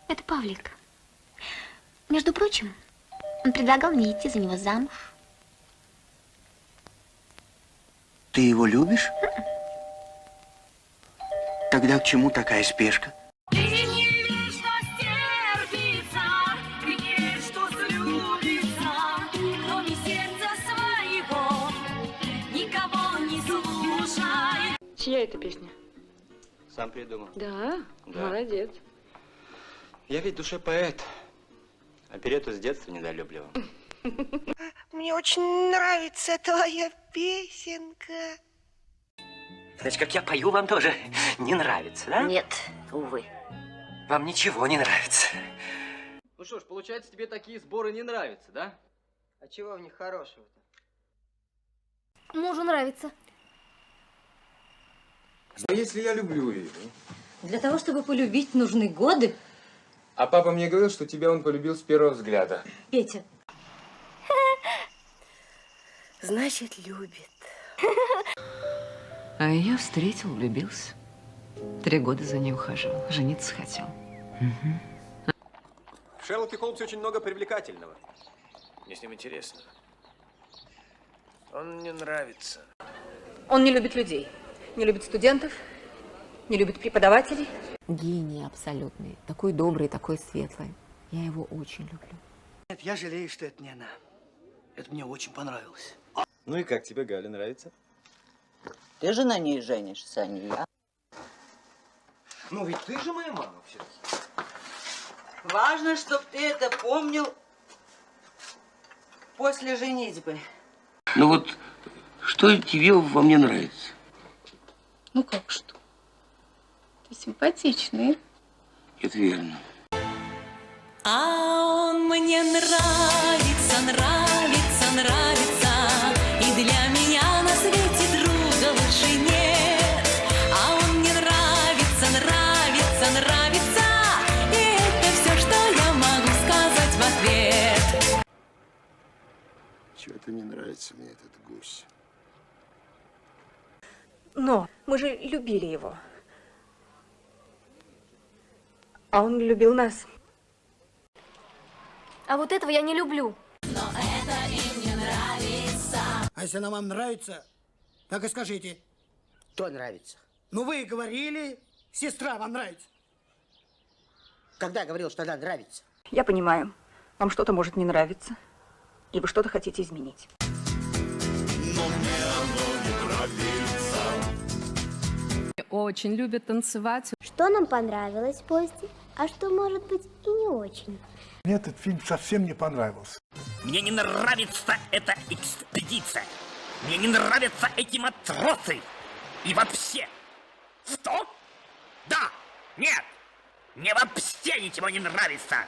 Это Павлик. Между прочим, он предлагал мне идти за него замуж. Ты его любишь? Тогда к чему такая спешка? Ты не верь, что стерпится, ты не верь, что слюбится, кроме сердца своего, никого не слушай. Чья это песня? Сам придумал. Да? Да. Молодец. Я ведь в душе поэт. Оперетту с детства недолюбливал. Мне очень нравится твоя песенка. Значит, как я пою, вам тоже не нравится, да? Нет, увы. Вам ничего не нравится. Ну что ж, получается, тебе такие сборы не нравятся, да? А чего в них хорошего-то? Мужу нравится. Да если я люблю ее. Для того, чтобы полюбить, нужны годы. А папа мне говорил, что тебя он полюбил с первого взгляда. Петя. Значит, любит. А я встретил, влюбился. 3 года за ней ухаживал, жениться хотел. В Шерлоке Холмсе очень много привлекательного. Мне с ним интересно. Он мне нравится. Он не любит людей. Не любит студентов, не любит преподавателей. Гений абсолютный. Такой добрый, такой светлый. Я его очень люблю. Нет, я жалею, что это не она. Это мне очень понравилось. Ну и как тебе Галя нравится? Ты же на ней женишься, а не я. Ну ведь ты же моя мама все-таки. Важно, чтобы ты это помнил после женитьбы. Ну вот, что тебе во мне нравится? Ну как что? Ты симпатичный. Это верно. А он мне нравится, нравится, нравится, и для меня на свете друга лучше нет. А он мне нравится, нравится, нравится, и это все, что я могу сказать в ответ. Чего-то не нравится мне этот гусь. Но мы же любили его. А он любил нас. А вот этого я не люблю. А если она вам нравится, так и скажите. Кто нравится? Ну вы говорили, сестра вам нравится. Когда я говорил, что она нравится? Я понимаю, вам что-то может не нравиться. И вы что-то хотите изменить. Очень любит танцевать. Что нам понравилось в поезде, а что, может быть, и не очень. Мне этот фильм совсем не понравился. Мне не нравится эта экспедиция. Мне не нравятся эти матросы. И вообще. Что? Да. Нет. Мне вообще ничего не нравится.